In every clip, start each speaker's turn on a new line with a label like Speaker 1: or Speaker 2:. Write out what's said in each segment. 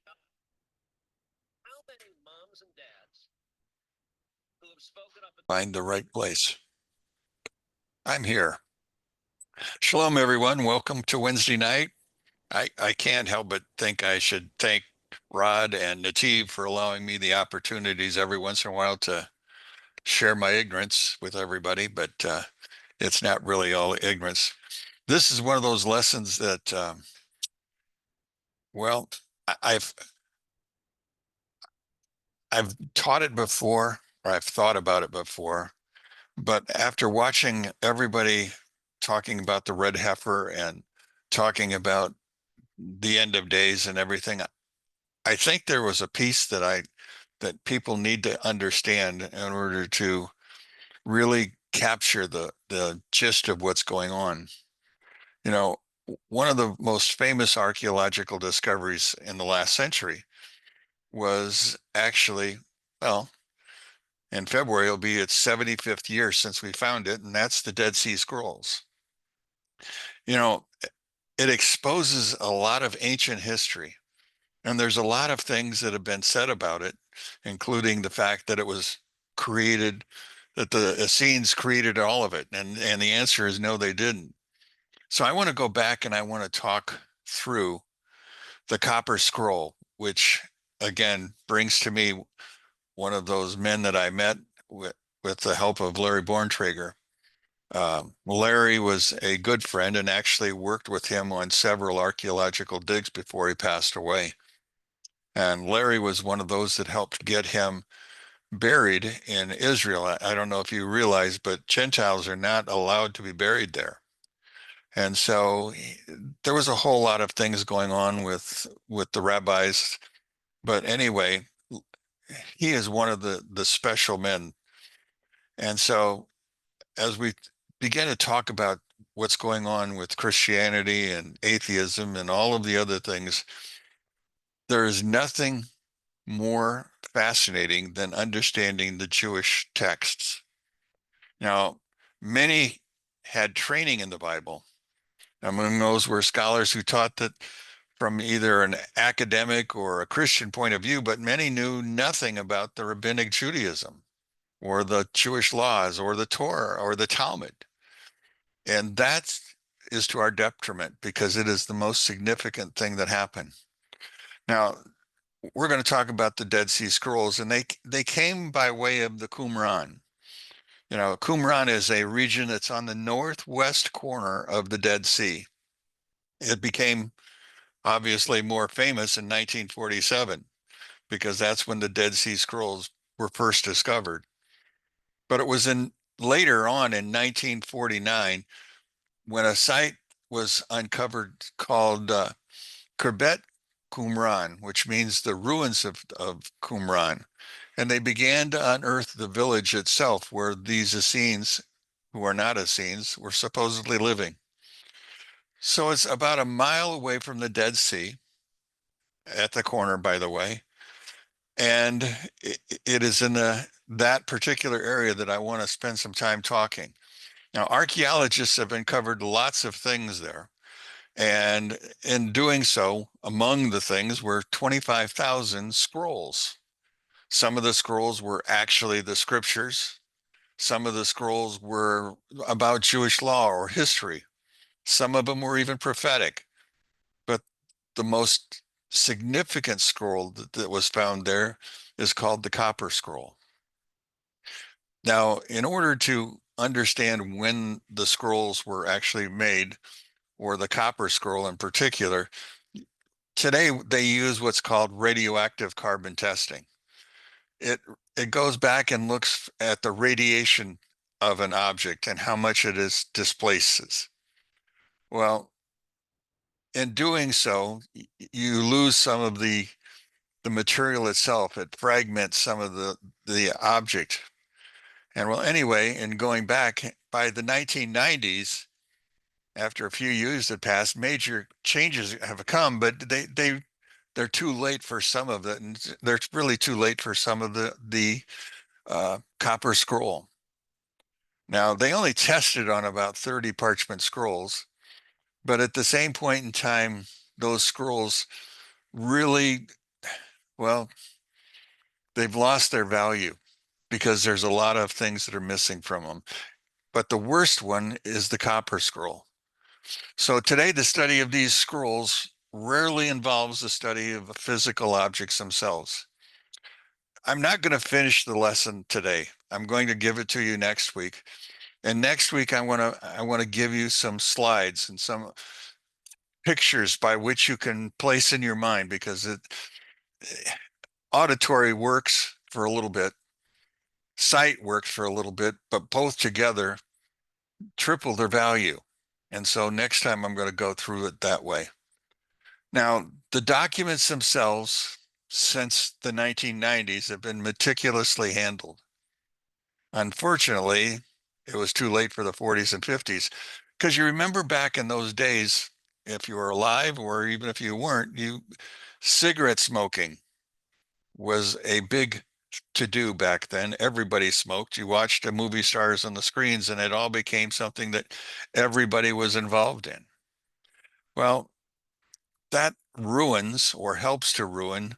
Speaker 1: How many moms and dads who have spoken up?
Speaker 2: Find the right place. I'm here. Shalom, everyone. Welcome to Wednesday night. I can't help but think I should thank Rod and NETIV for allowing me the opportunities every once in a while to share my ignorance with everybody, but it's not really all ignorance. This is one of those lessons that, well, I've taught it before, or I've thought about it before, but after watching everybody talking about the red heifer and talking about the end of days and everything, I think there was a piece that people need to understand in order to really capture the gist of what's going on. You know, one of the most famous archaeological discoveries in the last century was actually, well, in February it'll be its 75th year since we found it, and that's the Dead Sea Scrolls. You know, it exposes a lot of ancient history. And there's a lot of things that have been said about it, including the fact that it was created, that the Essenes created all of it. And the answer is no, they didn't. So I want to go back and I want to talk through the Copper Scroll, which again brings to me one of those men that I met with the help of Larry Borntrager. Larry was a good friend and actually worked with him on several archaeological digs before he passed away. And Larry was one of those that helped get him buried in Israel. I don't know if you realize, but Gentiles are not allowed to be buried there. And so there was a whole lot of things going on with the rabbis. But anyway, he is one of the special men. And so as we begin to talk about what's going on with Christianity and atheism and all of the other things, there is nothing more fascinating than understanding the Jewish texts. Now, many had training in the Bible. Among those were scholars who taught that from either an academic or a Christian point of view, but many knew nothing about the rabbinic Judaism or the Jewish laws or the Torah or the Talmud. And that is to our detriment because it is the most significant thing that happened. Now, we're going to talk about the Dead Sea Scrolls, and they came by way of the Qumran. You know, Qumran is a region that's on the northwest corner of the Dead Sea. It became obviously more famous in 1947 because that's when the Dead Sea Scrolls were first discovered. But it was in later on in 1949 when a site was uncovered called Khirbet Qumran, which means the ruins of Qumran. And they began to unearth the village itself where these Essenes, who are not Essenes, were supposedly living. So it's about a mile away from the Dead Sea, at the corner, by the way. And it is in that particular area that I want to spend some time talking. Now, archaeologists have uncovered lots of things there. And in doing so, among the things were 25,000 scrolls. Some of the scrolls were actually the scriptures. Some of the scrolls were about Jewish law or history. Some of them were even prophetic. But the most significant scroll that was found there is called the Copper Scroll. Now, in order to understand when the scrolls were actually made, or the Copper Scroll in particular, today they use what's called radioactive carbon testing. It it goes back and looks at the radiation of an object and how much it is displaces. Well, in doing so, you lose some of the material itself. It fragments some of the object. And well, anyway, in going back by the 1990s, after a few years had passed, major changes have come, but they're too late for some of it, and they're really too late for some of the copper scroll. Now, they only tested on about 30 parchment scrolls, but at the same point in time, those scrolls really Well, they've lost their value because there's a lot of things that are missing from them. But the worst one is the copper scroll. So today, the study of these scrolls rarely involves the study of physical objects themselves. I'm not going to finish the lesson today. I'm going to give it to you next week. And next week, I want to give you some slides and some pictures by which you can place in your mind, because auditory works for a little bit, sight works for a little bit, but both together triple their value. And so next time I'm going to go through it that way. Now, the documents themselves since the 1990s have been meticulously handled. Unfortunately, it was too late for the 40s and 50s, because you remember back in those days, if you were alive or even if you weren't, cigarette smoking was a big to do back then. Everybody smoked. You watched the movie stars on the screens, and it all became something that everybody was involved in. Well, that ruins or helps to ruin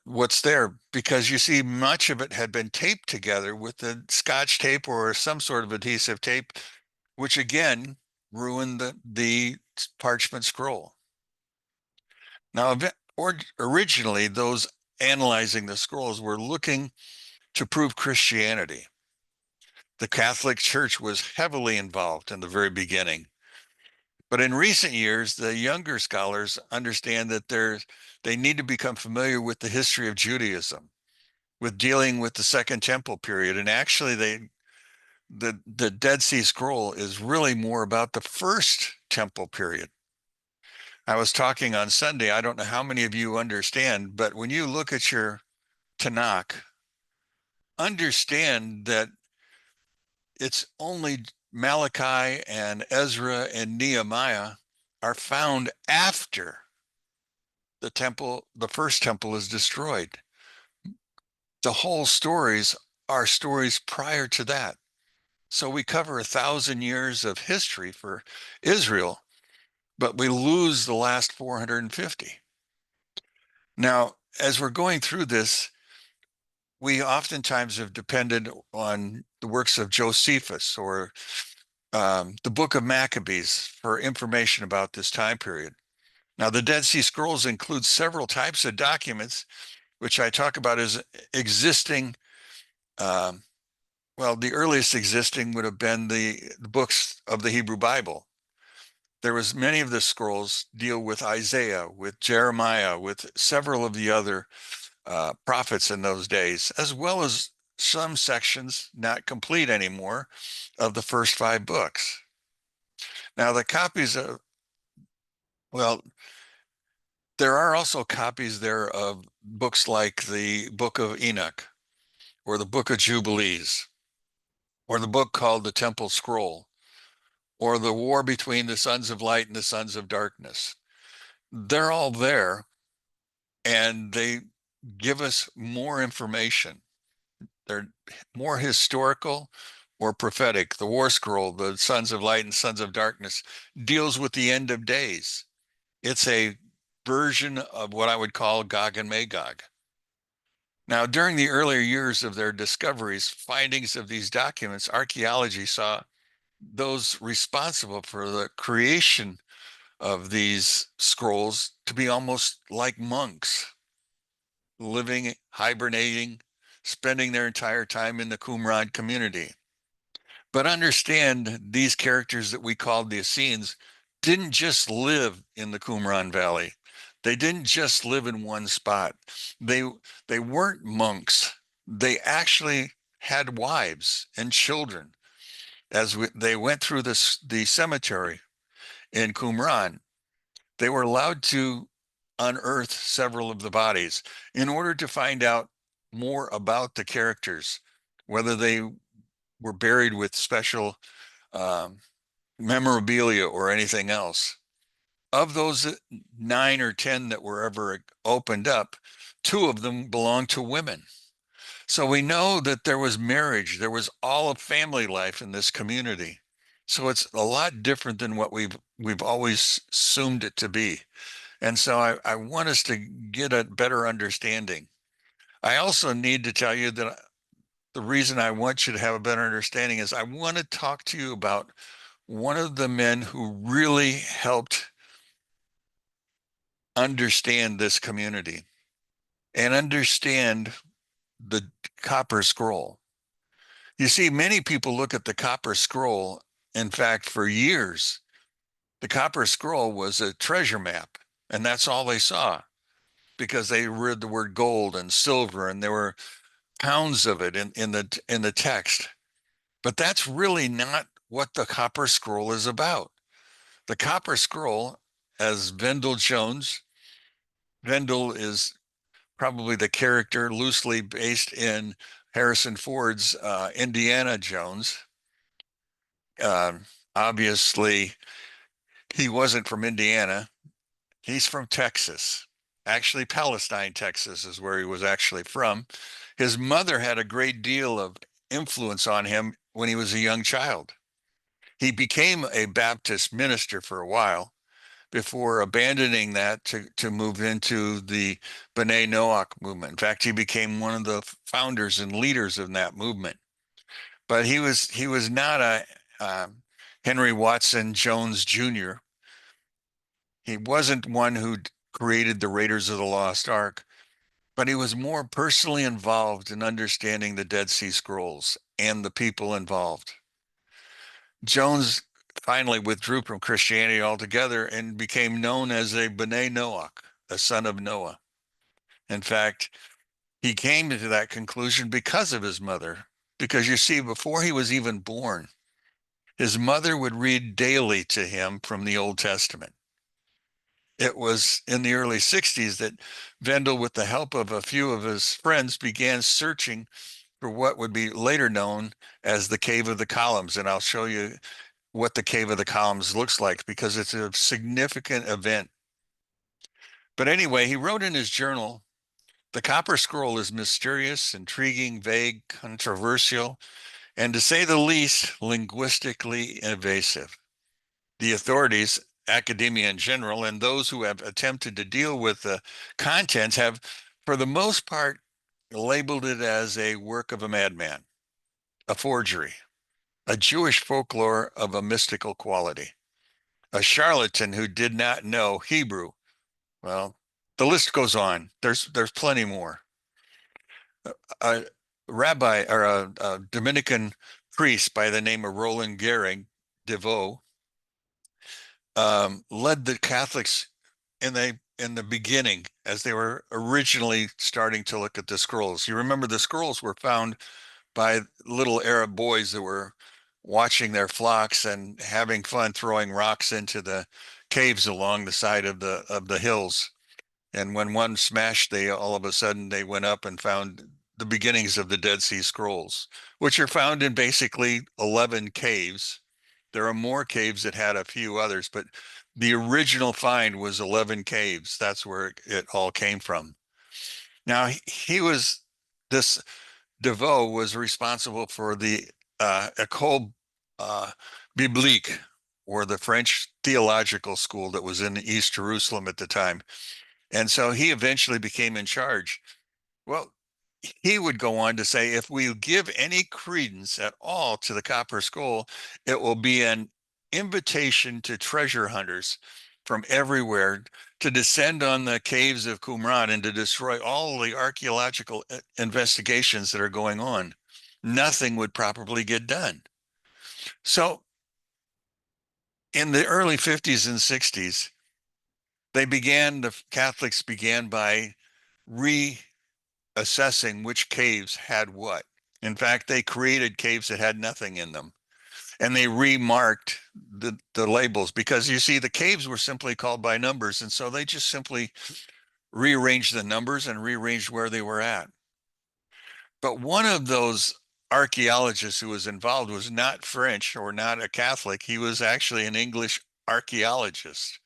Speaker 2: what's there, because you see much of it had been taped together with the Scotch tape or some sort of adhesive tape, which again ruined the parchment scroll. Now, originally, those analyzing the scrolls were looking to prove Christianity. The Catholic Church was heavily involved in the very beginning. But in recent years, the younger scholars understand that they need to become familiar with the history of Judaism, with dealing with the Second Temple period. And actually, the Dead Sea Scroll is really more about the First Temple period. I was talking on Sunday, I don't know how many of you understand, but when you look at your Tanakh, understand that it's only Malachi and Ezra and Nehemiah are found after the first temple is destroyed. The whole stories are stories prior to that. So we cover 1,000 years of history for Israel, but we lose the last 450. Now, as we're going through this, we oftentimes have depended on the works of Josephus or the book of Maccabees for information about this time period. Now, the Dead Sea Scrolls include several types of documents, which I talk about as existing. Well, the earliest existing would have been the books of the Hebrew Bible. There was many of the scrolls deal with Isaiah, with Jeremiah, with several of the other prophets in those days, as well as some sections, not complete anymore, of the first 5 books. Now, well, there are also copies there of books like the Book of Enoch, or the Book of Jubilees, or the book called the Temple Scroll, or the War between the Sons of Light and the Sons of Darkness. They're all there, and they give us more information. They're more historical or prophetic. The War Scroll, the Sons of Light and Sons of Darkness, deals with the end of days. It's a version of what I would call Gog and Magog. Now, during the earlier years of their discoveries, findings of these documents, archaeology saw those responsible for the creation of these scrolls to be almost like monks, living, hibernating, spending their entire time in the Qumran community. But understand, these characters that we called the Essenes didn't just live in the Qumran Valley. They didn't just live in one spot. They weren't monks. They actually had wives and children. They went through the cemetery in Qumran, they were allowed to unearth several of the bodies in order to find out more about the characters, whether they were buried with special memorabilia or anything else. Of those 9 or 10 that were ever opened up, 2 of them belonged to women. So we know that there was marriage, there was all of family life in this community. So it's a lot different than what we've always assumed it to be. And so I want us to get a better understanding. I also need to tell you that the reason I want you to have a better understanding is I want to talk to you about one of the men who really helped understand this community and understand the Copper Scroll. You see, many people look at the Copper Scroll. In fact, for years, the Copper Scroll was a treasure map, and that's all they saw because they read the word gold and silver, and there were pounds of it in the text. But that's really not what the Copper Scroll is about. The Copper Scroll, as Vendel Jones, Vendel is probably the character loosely based in Harrison Ford's Indiana Jones. Uh, Obviously, he wasn't from Indiana. He's from Texas. Actually, Palestine, Texas is where he was actually from. His mother had a great deal of influence on him when he was a young child. He became a Baptist minister for a while before abandoning that to move into the B'nai Noach movement. In fact, he became one of the founders and leaders in that movement. But he was not a Henry Watson Jones Jr. He wasn't one who created the Raiders of the Lost Ark, but he was more personally involved in understanding the Dead Sea Scrolls and the people involved. Jones finally withdrew from Christianity altogether and became known as a B'nai Noach, a son of Noah. In fact, he came to that conclusion because of his mother. Because you see, before he was even born, his mother would read daily to him from the Old Testament. It was in the early 60s that Vendel, with the help of a few of his friends, began searching for what would be later known as the Cave of the Columns. And I'll show you what the Cave of the Columns looks like because it's a significant event. But anyway, he wrote in his journal, the Copper Scroll is mysterious, intriguing, vague, controversial, and to say the least, linguistically invasive. The authorities, academia in general, and those who have attempted to deal with the contents have, for the most part, labeled it as a work of a madman, a forgery, a Jewish folklore of a mystical quality, a charlatan who did not know Hebrew. Well, the list goes on. There's plenty more. A rabbi or a Dominican priest by the name of Roland Gehring, DeVoe, led the Catholics in the beginning as they were originally starting to look at the scrolls. You remember the scrolls were found by little Arab boys that were watching their flocks and having fun throwing rocks into the caves along the side of the hills. And when one smashed, they all of a sudden they went up and found the beginnings of the Dead Sea Scrolls, which are found in basically 11 caves. There are more caves that had a few others, but the original find was 11 caves. That's where it all came from. Now, he was, this DeVoe was responsible for the École Biblique, or the French theological school that was in East Jerusalem at the time. And so he eventually became in charge. Well, he would go on to say, if we give any credence at all to the Copper Scroll, it will be an invitation to treasure hunters from everywhere to descend on the caves of Qumran and to destroy all the archaeological investigations that are going on. Nothing would properly get done. So in the early 50s and 60s, the Catholics began by reassessing which caves had what. In fact, they created caves that had nothing in them. And they remarked the labels because you see, the caves were simply called by numbers. And so they just simply rearranged the numbers and rearranged where they were at. But one of those archaeologists who was involved was not French or not a Catholic. He was actually an English archaeologist.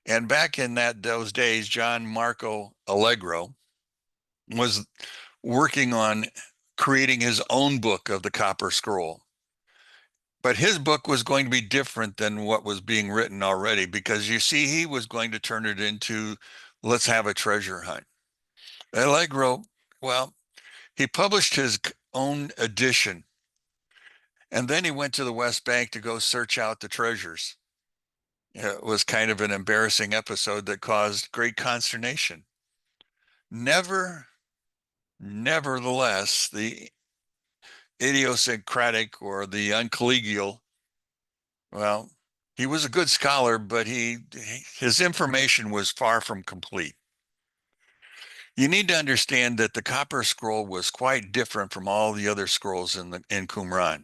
Speaker 2: And back in those days, John Marco Allegro was working on creating his own book of the Copper Scroll. But his book was going to be different than what was being written already, because you see, he was going to turn it into, let's have a treasure hunt. Allegro, well, he published his own edition, and then he went to the West Bank to go search out the treasures. It was kind of an embarrassing episode that caused great consternation. Nevertheless, the idiosyncratic or the uncollegial, well, he was a good scholar, but his information was far from complete. You need to understand that the copper scroll was quite different from all the other scrolls in Qumran.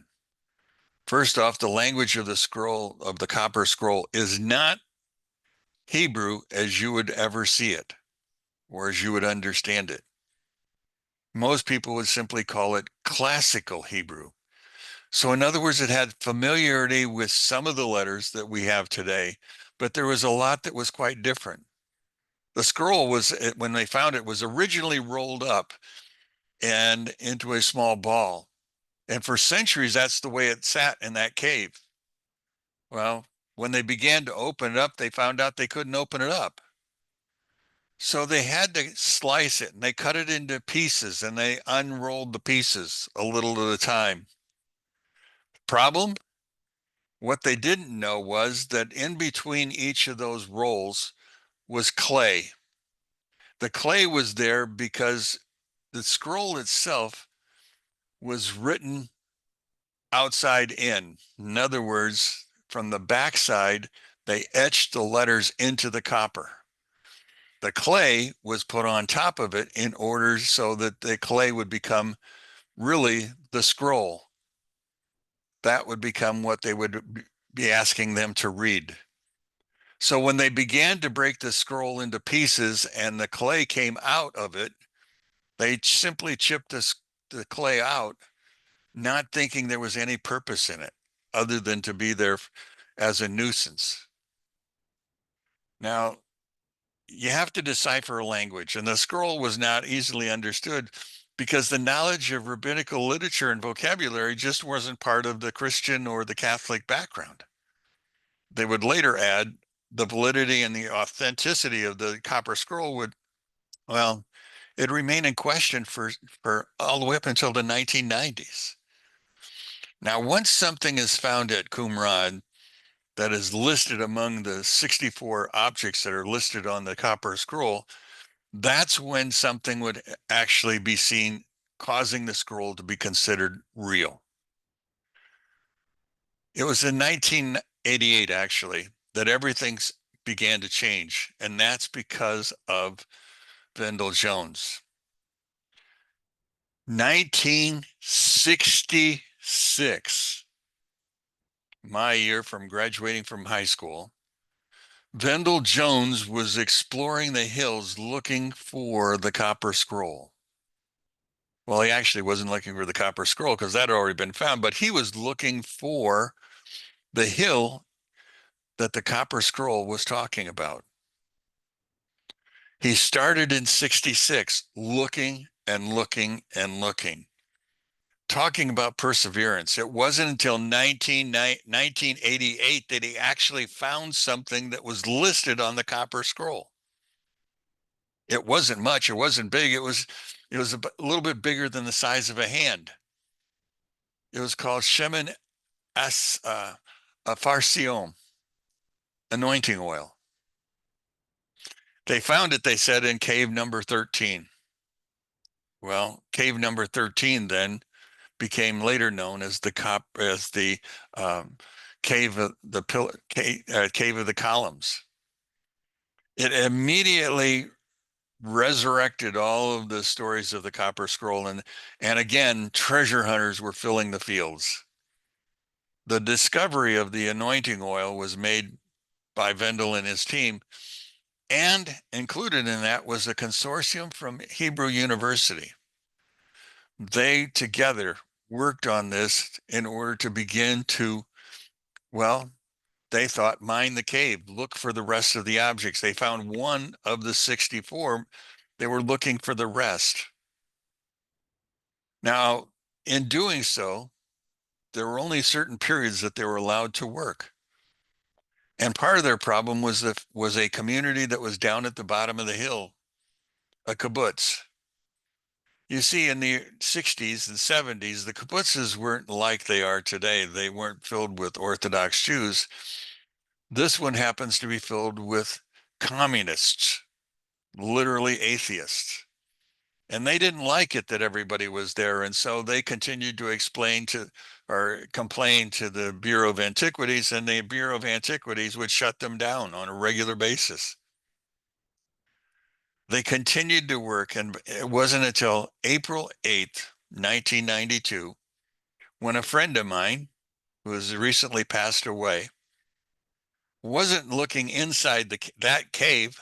Speaker 2: First off, the language of the copper scroll is not Hebrew as you would ever see it or as you would understand it. Most people would simply call it classical Hebrew. So in other words, it had familiarity with some of the letters that we have today, but there was a lot that was quite different. The scroll when they found it, was originally rolled up and into a small ball. And for centuries, that's the way it sat in that cave. Well, when they began to open it up, they found out they couldn't open it up. So they had to slice it, and they cut it into pieces, and they unrolled the pieces a little at a time. Problem? What they didn't know was that in between each of those rolls was clay. The clay was there because the scroll itself was written outside in. In other words, from the backside, they etched the letters into the copper. The clay was put on top of it in order so that the clay would become really the scroll. That would become what they would be asking them to read. So when they began to break the scroll into pieces and the clay came out of it, they simply chipped the clay out, not thinking there was any purpose in it other than to be there as a nuisance. Now, you have to decipher a language, and the scroll was not easily understood because the knowledge of rabbinical literature and vocabulary just wasn't part of the Christian or the Catholic background. They would later add the validity and the authenticity of the copper scroll well, it remained in question for all the way up until the 1990s. Now, once something is found at Qumran that is listed among the 64 objects that are listed on the copper scroll, that's when something would actually be seen, causing the scroll to be considered real. It was in 1988, actually, that everything began to change, and that's because of Vendel Jones. 1966, my year from graduating from high school, Vendel Jones was exploring the hills looking for the copper scroll. Well, he actually wasn't looking for the copper scroll because that had already been found, but he was looking for the hill that the copper scroll was talking about. He started in 66 looking and looking and looking. Talking about perseverance, it wasn't until 1988 that he actually found something that was listed on the copper scroll. It wasn't much, it wasn't big, it was a little bit bigger than the size of a hand. It was called Shemen Farsiom, anointing oil. They found it, they said, in cave number 13. Well, cave number 13 then became later known as the cave of the columns. It immediately resurrected all of the stories of the copper scroll, and again, treasure hunters were filling the fields. The discovery of the anointing oil was made by Vendel and his team, and included in that was a consortium from Hebrew University. They together worked on this in order to begin to, well, they thought, mine the cave, look for the rest of the objects. They found one of the 64. They were looking for the rest. Now, in doing so, there were only certain periods that they were allowed to work. And part of their problem was a community that was down at the bottom of the hill, a kibbutz. You see, in the 60s and 70s, the kibbutzes weren't like they are today. They weren't filled with Orthodox Jews. This one happens to be filled with communists, literally atheists. And they didn't like it that everybody was there. And so they continued to explain to or complain to the Bureau of Antiquities, and the Bureau of Antiquities would shut them down on a regular basis. They continued to work, and it wasn't until April 8th, 1992, when a friend of mine who has recently passed away wasn't looking inside that cave,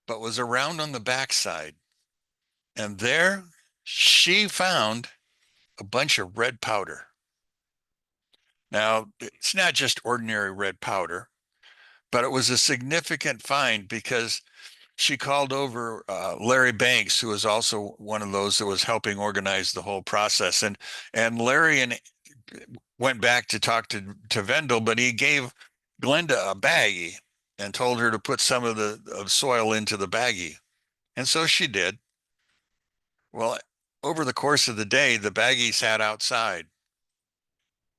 Speaker 2: but was around on the backside. And there she found a bunch of red powder. Now, it's not just ordinary red powder, but it was a significant find because she called over Larry Banks, who was also one of those that was helping organize the whole process. And Larry went back to talk to Vendel, but he gave Glenda a baggie and told her to put some of the soil into the baggie. And so she did. Well, over the course of the day, the baggie sat outside.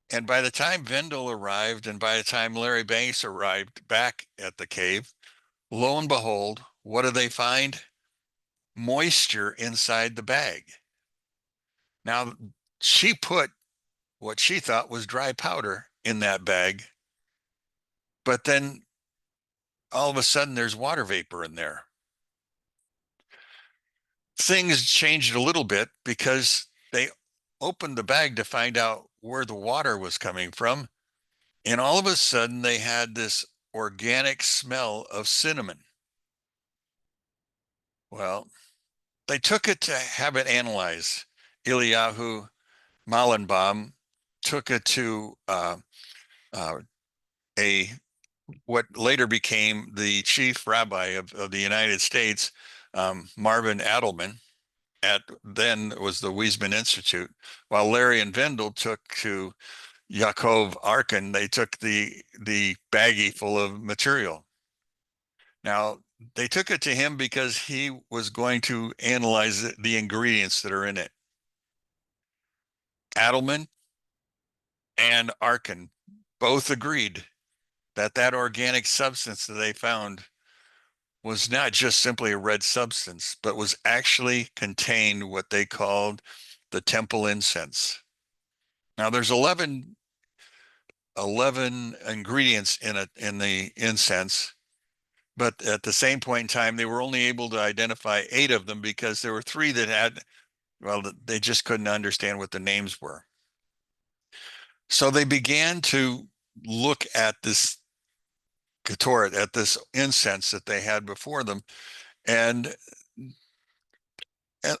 Speaker 2: And by the time Vendel arrived and by the time Larry Banks arrived back at the cave, lo and behold, what do they find? Moisture inside the bag. Now, she put what she thought was dry powder in that bag, but then all of a sudden there's water vapor in there. Things changed a little bit because they opened the bag to find out where the water was coming from. And all of a sudden they had this organic smell of cinnamon. Well, they took it to have it analyzed. Eliyahu Malenbaum took it to uh, a what later became the chief rabbi of the United States, Marvin Adelman, at then was the Wiesman Institute, while Larry and Vendel took to Yaakov Arkin, they took the baggie full of material. Now, they took it to him because he was going to analyze the ingredients that are in it. Adelman and Arkin both agreed that that organic substance that they found was not just simply a red substance, but was actually contained what they called the temple incense. Now, there's 11 ingredients in the incense, but at the same point in time, they were only able to identify 8 of them because there were 3 that had, well, they just couldn't understand what the names were. So they began to look at this Torah, at this incense that they had before them, and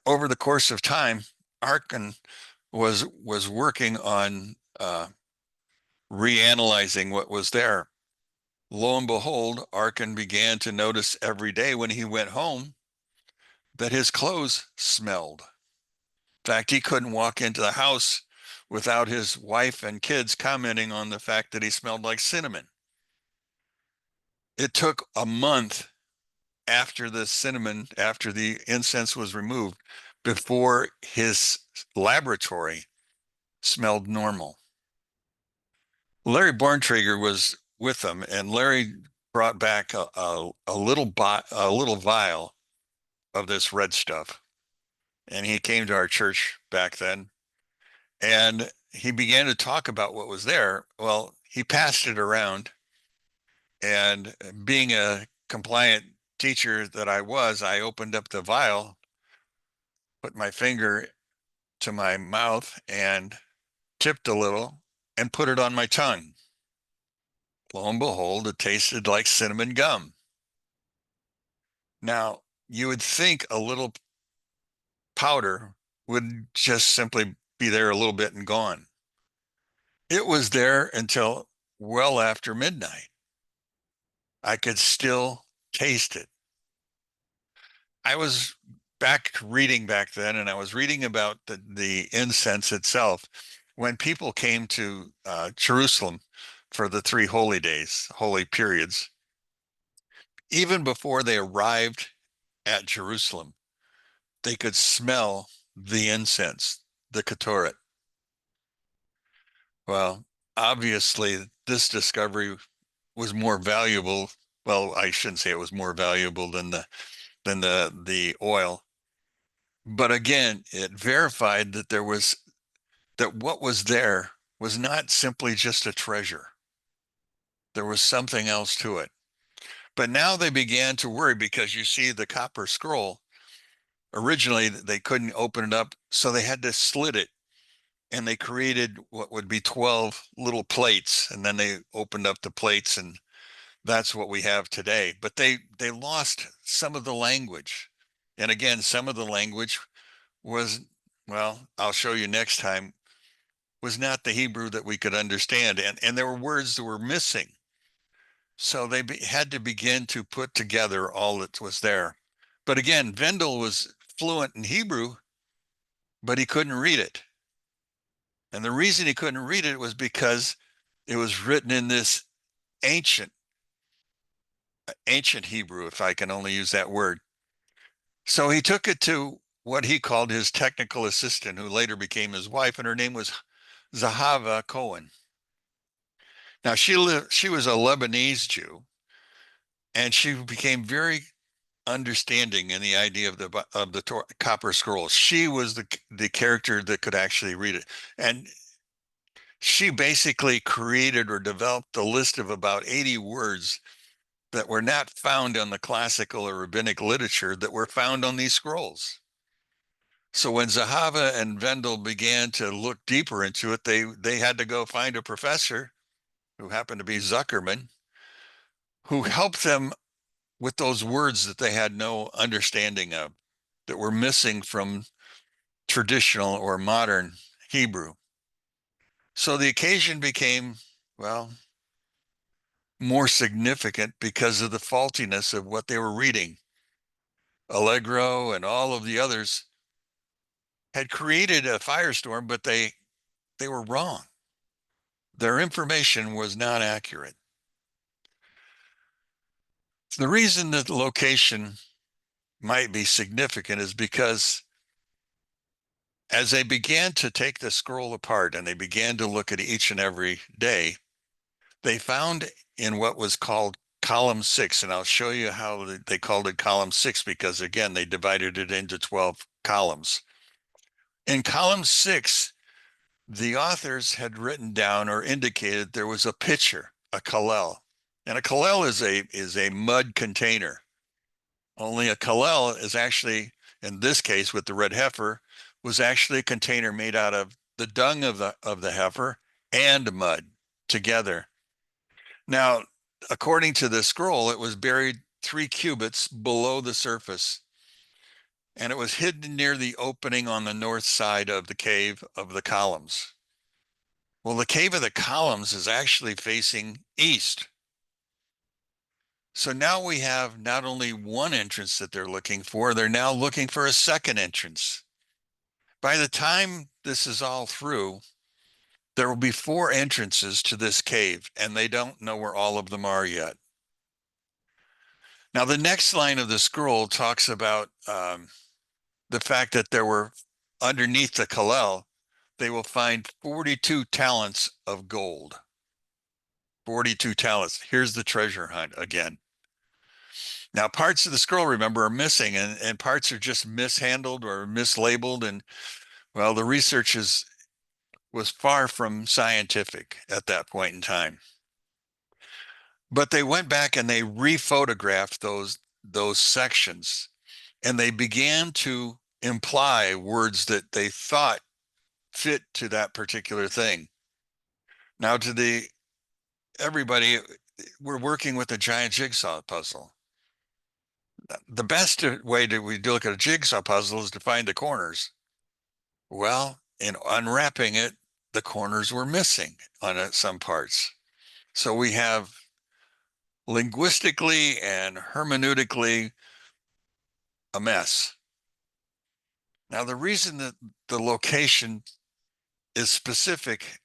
Speaker 2: over the course of time, Arkin was working on reanalyzing what was there. Lo and behold, Arkin began to notice every day when he went home that his clothes smelled. In fact, he couldn't walk into the house without his wife and kids commenting on the fact that he smelled like cinnamon. It took a month after the incense was removed, before his laboratory smelled normal. Larry Borntrager was with them, and Larry brought back a little vial of this red stuff. And he came to our church back then, and he began to talk about what was there. Well, he passed it around, and being a compliant teacher that I was, I opened up the vial, put my finger to my mouth and tipped a little and put it on my tongue. Lo and behold, it tasted like cinnamon gum. Now, you would think a little powder would just simply be there a little bit and gone. It was there until well after midnight. I could still taste it. I was reading back then, and I was reading about the incense itself. when people came to Jerusalem for the 3 holy days, holy periods, even before they arrived at Jerusalem, they could smell the incense, the ketoret. Well, obviously, this discovery was more valuable. Well, I shouldn't say it was more valuable than the oil, but again, it verified that what was there was not simply just a treasure. There was something else to it. But now they began to worry because you see the copper scroll. Originally, they couldn't open it up, so they had to slit it, and they created what would be 12 little plates, and then they opened up the plates, and that's what we have today. But they lost some of the language. And again, some of the language was, well, I'll show you next time, was not the Hebrew that we could understand. And there were words that were missing. So they had to begin to put together all that was there. But again, Vendel was fluent in Hebrew, but he couldn't read it. And the reason he couldn't read it was because it was written in this ancient Hebrew, if I can only use that word. So he took it to what he called his technical assistant, who later became his wife, and her name was Zahava Cohen. Now she was a Lebanese Jew, and she became very understanding in the idea of the copper scrolls. She was the character that could actually read it, and she basically created or developed a list of about 80 words that were not found on the classical or rabbinic literature that were found on these scrolls. So when Zahava and Vendel began to look deeper into it, they had to go find a professor who happened to be Zuckerman, who helped them with those words that they had no understanding of, that were missing from traditional or modern Hebrew. So the occasion became, well, more significant because of the faultiness of what they were reading. Allegro and all of the others had created a firestorm, but they were wrong. Their information was not accurate. The reason that the location might be significant is because as they began to take the scroll apart and they began to look at each and every day, they found in what was called column 6, and I'll show you how they called it column 6 because, again, they divided it into 12 columns. In column 6, the authors had written down or indicated there was a pitcher, a kalel. And a kalel is a mud container. Only a kalel is actually, in this case with the red heifer, was actually a container made out of the dung of the heifer and mud together. Now, according to the scroll, it was buried 3 cubits below the surface, and it was hidden near the opening on the north side of the cave of the columns. Well, the cave of the columns is actually facing east. So now we have not only one entrance that they're looking for, they're now looking for a second entrance. By the time this is all through, there will be 4 entrances to this cave, and they don't know where all of them are yet. Now, the next line of the scroll talks about the fact that there were, underneath the Kalel, they will find 42 talents of gold. 42 talents. Here's the treasure hunt again. Now, parts of the scroll, remember, are missing, and parts are just mishandled or mislabeled. And, well, the research was far from scientific at that point in time. But they went back and they rephotographed those sections, and they began to imply words that they thought fit to that particular thing. Now, to everybody, we're working with a giant jigsaw puzzle. The best way to look at a jigsaw puzzle is to find the corners. Well, in unwrapping it, the corners were missing on some parts. So we have linguistically and hermeneutically a mess. Now, the reason that the location is specific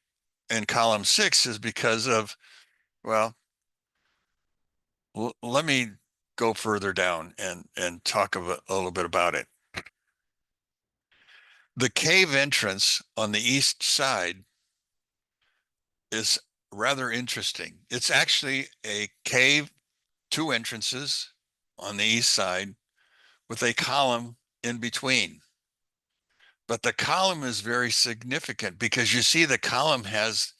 Speaker 2: in column 6 is because of, well, let me go further down and talk a little bit about it. The cave entrance on the east side is rather interesting. It's actually a cave, 2 entrances on the east side with a column in between. But the column is very significant because you see the column has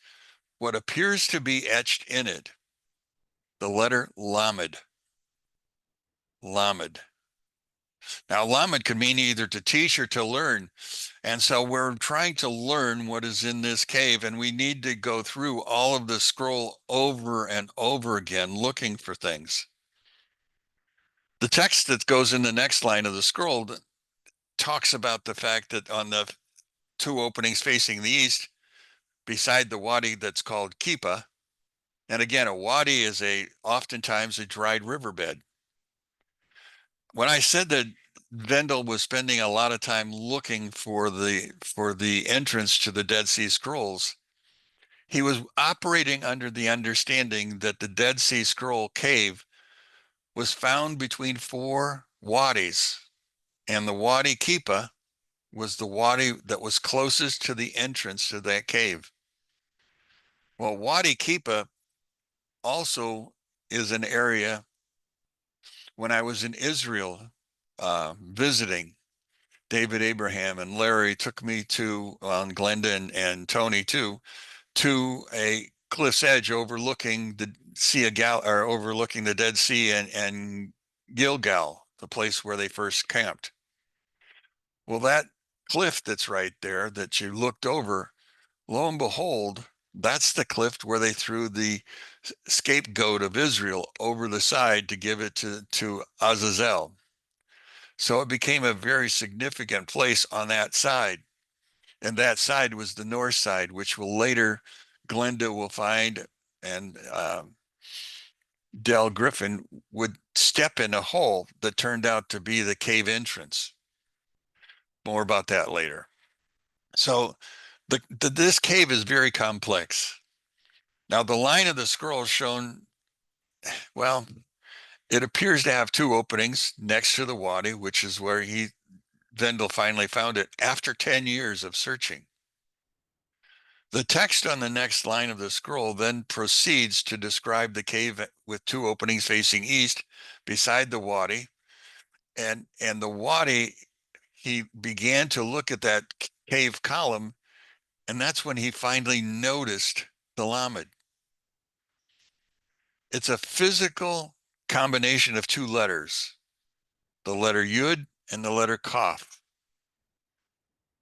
Speaker 2: what appears to be etched in it, the letter Lamed. Lamed. Now, Lamed could mean either to teach or to learn. And so we're trying to learn what is in this cave, and we need to go through all of the scroll over and over again looking for things. The text that goes in the next line of the scroll talks about the fact that on the 2 openings facing the east, beside the wadi that's called Kippah, and again, a wadi is oftentimes a dried riverbed. When I said that Vendel was spending a lot of time looking for the entrance to the Dead Sea Scrolls, he was operating under the understanding that the Dead Sea Scroll cave was found between 4 wadis, and the Wadi Kippah was the wadi that was closest to the entrance to that cave. Well, Wadi Kippah also is an area. When I was in Israel visiting, David Abraham and Larry took me to, Glenda and Tony too, to a cliff's edge overlooking the Sea of or overlooking the Dead Sea and Gilgal, the place where they first camped. Well, that cliff that's right there that you looked over, lo and behold, that's the cliff where they threw the scapegoat of Israel over the side to give it to Azazel. So it became a very significant place on that side. And that side was the north side, which will later Glenda will find, and Del Griffin would step in a hole that turned out to be the cave entrance. More about that later. So this cave is very complex. Now, the line of the scroll shown, well, it appears to have 2 openings next to the wadi, which is where Vendel finally found it after 10 years of searching. The text on the next line of the scroll then proceeds to describe the cave with 2 openings facing east beside the wadi. And the wadi, he began to look at that cave column, and that's when he finally noticed the Lamed. It's a physical combination of 2 letters, the letter Yud and the letter Kaf.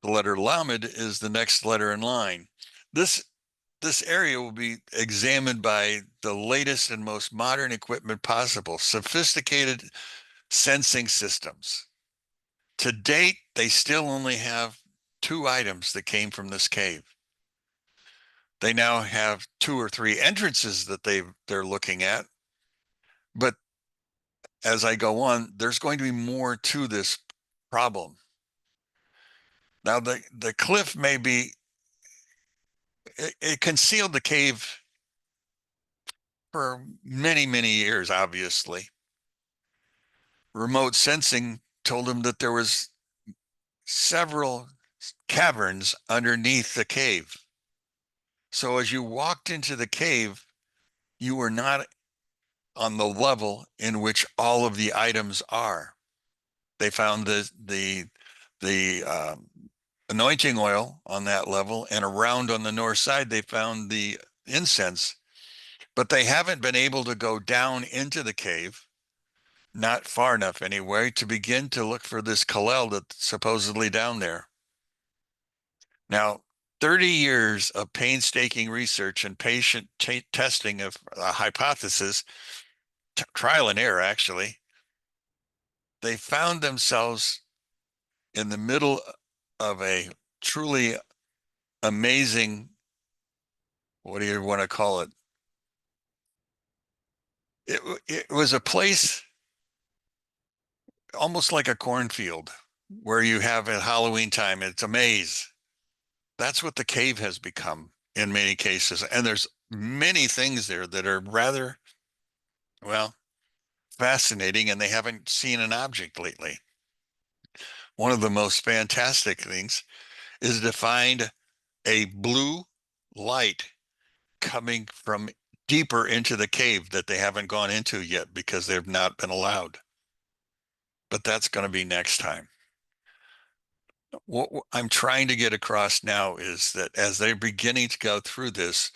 Speaker 2: The letter Lamed is the next letter in line. This area will be examined by the latest and most modern equipment possible, sophisticated sensing systems. To date, they still only have 2 items that came from this cave. They now have 2 or 3 entrances that they're looking at. But as I go on, there's going to be more to this problem. Now, the cliff may be, it concealed the cave for many, many years, obviously. Remote sensing told him that there was several caverns underneath the cave. So as you walked into the cave, you were not on the level in which all of the items are. They found the anointing oil on that level, and around on the north side, they found the incense, but they haven't been able to go down into the cave, not far enough anyway, to begin to look for this Kalel that's supposedly down there. Now, 30 years of painstaking research and patient testing of a hypothesis, trial and error actually, they found themselves in the middle of a truly amazing, what do you want to call it? It was a place almost like a cornfield where you have at Halloween time, it's a maze. That's what the cave has become in many cases. And there's many things there that are rather, well, fascinating, and they haven't seen an object lately. One of the most fantastic things is to find a blue light coming from deeper into the cave that they haven't gone into yet because they've not been allowed. But that's going to be next time. What I'm trying to get across now is that as they're beginning to go through this,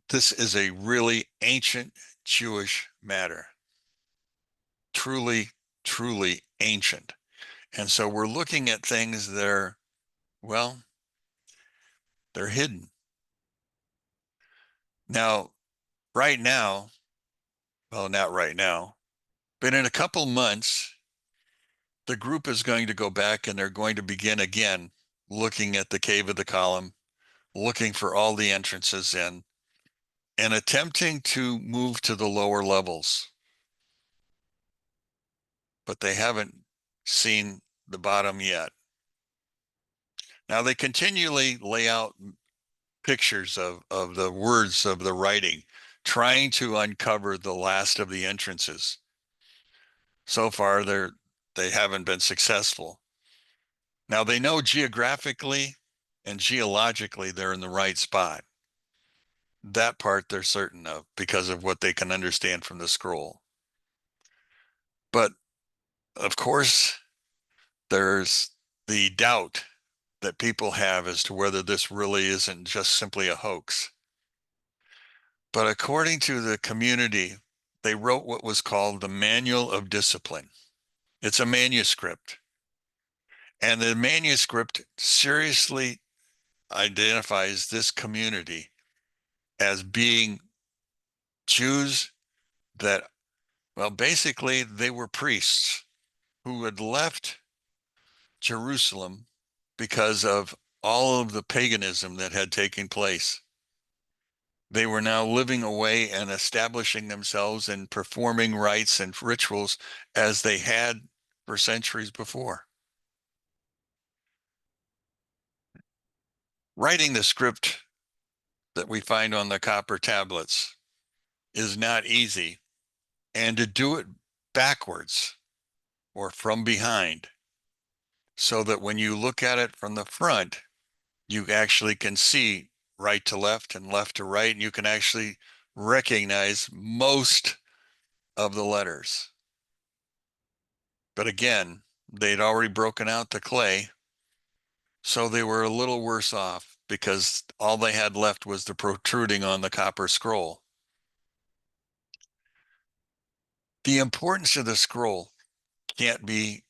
Speaker 2: this is a really ancient Jewish matter. Truly, truly ancient. And so we're looking at things that are, well, they're hidden. Now, right now, well, not right now, but in a couple months, the group is going to go back and they're going to begin again looking at the Cave of the Column, looking for all the entrances in, and attempting to move to the lower levels. But they haven't seen the bottom yet. Now, they continually lay out pictures of the words of the writing, trying to uncover the last of the entrances. So far, they haven't been successful. Now, they know geographically and geologically they're in the right spot. That part they're certain of because of what they can understand from the scroll. But of course, there's the doubt that people have as to whether this really isn't just simply a hoax. But according to the community, they wrote what was called the Manual of Discipline. It's a manuscript. And the manuscript seriously identifies this community as being Jews that, well, basically they were priests who had left Jerusalem because of all of the paganism that had taken place. They were now living away and establishing themselves and performing rites and rituals as they had for centuries before. Writing the script that we find on the copper tablets is not easy, and to do it backwards or from behind so that when you look at it from the front, you actually can see right to left and left to right, and you can actually recognize most of the letters. But again, they'd already broken out the clay, so they were a little worse off because all they had left was the protruding on the copper scroll. The importance of the scroll can't be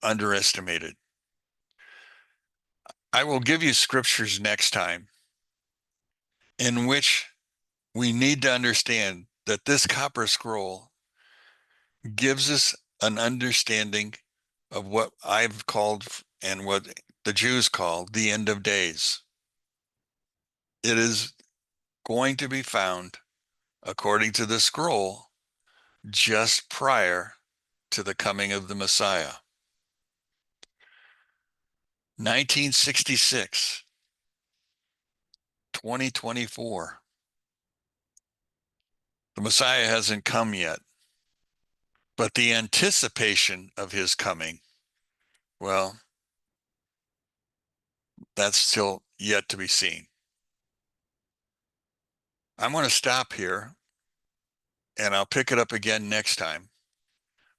Speaker 2: underestimated. I will give you scriptures next time in which we need to understand that this copper scroll gives us an understanding of what I've called and what the Jews call the end of days. It is going to be found, according to the scroll, just prior to the coming of the Messiah. 1966, 2024. The Messiah hasn't come yet, but the anticipation of his coming, well, that's still yet to be seen. I'm going to stop here and I'll pick it up again next time.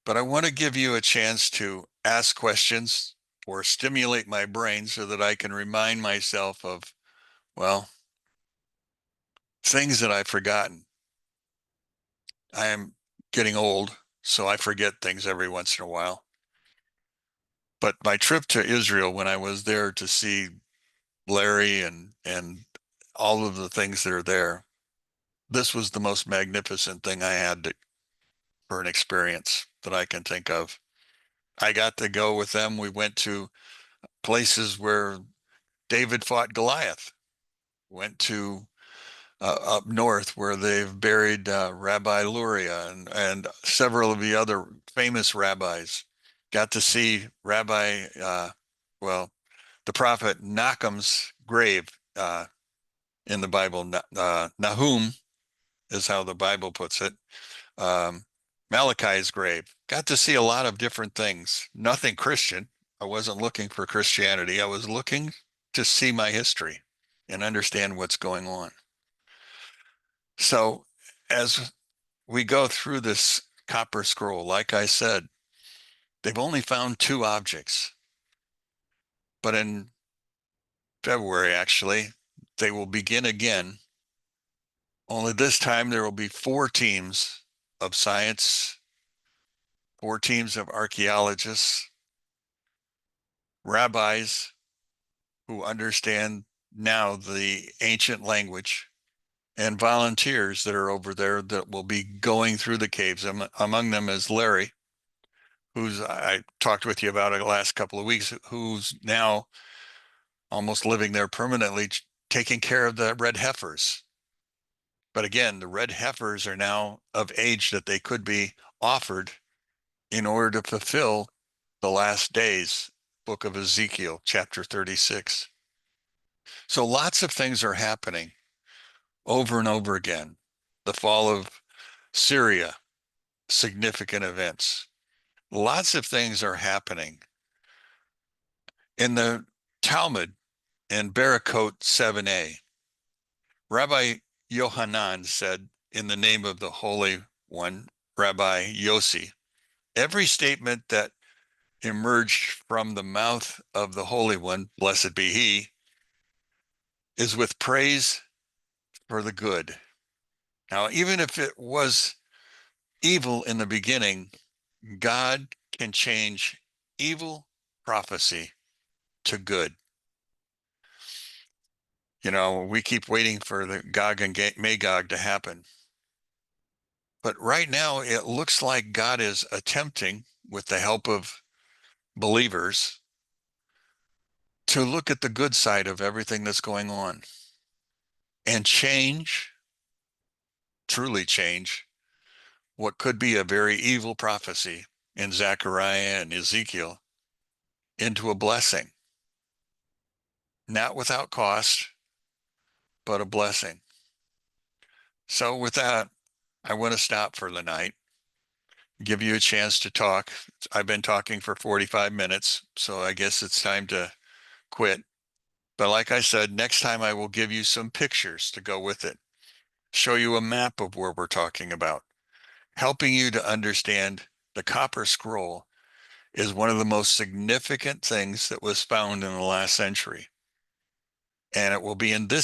Speaker 2: But I want to give you a chance to ask questions or stimulate my brain so that I can remind myself of, well, things that I've forgotten. I am getting old, so I forget things every once in a while. But my trip to Israel, when I was there to see Larry and all of the things that are there, this was the most magnificent thing I had for an experience that I can think of. I got to go with them. We went to places where David fought Goliath, went to up north where they've buried Rabbi Luria and several of the other famous rabbis. Got to see Rabbi, well, the prophet Nachum's grave in the Bible. Nahum is how the Bible puts it. Malachi's grave. Got to see a lot of different things. Nothing Christian. I wasn't looking for Christianity. I was looking to see my history and understand what's going on. So as we go through this copper scroll, like I said, they've only found 2 objects. But in February, actually, they will begin again. Only this time there will be 4 teams of science, 4 teams of archaeologists, rabbis who understand now the ancient language, and volunteers that are over there that will be going through the caves. Among them is Larry, who's I talked with you about it the last couple of weeks, who's now almost living there permanently, taking care of the red heifers. But again, the red heifers are now of age that they could be offered in order to fulfill the last days, book of Ezekiel, chapter 36. So lots of things are happening over and over again. The fall of Syria, significant events. Lots of things are happening. In the Talmud, in Barakot 7a, Rabbi Yohanan said, in the name of the Holy One, Rabbi Yossi, every statement that emerged from the mouth of the Holy One, blessed be he, is with praise for the good. Now, even if it was evil in the beginning, God can change evil prophecy to good. You know, we keep waiting for the Gog and Magog to happen. But right now, it looks like God is attempting, with the help of believers, to look at the good side of everything that's going on and change, truly change, what could be a very evil prophecy in Zechariah and Ezekiel into a blessing. Not without cost, but a blessing. So with that, I want to stop for the night, give you a chance to talk. I've been talking for 45 minutes, so I guess it's time to quit. But like I said, next time I will give you some pictures to go with it, show you a map of where we're talking about, helping you to understand the Copper Scroll is one of the most significant things that was found in the last century. And it will be in this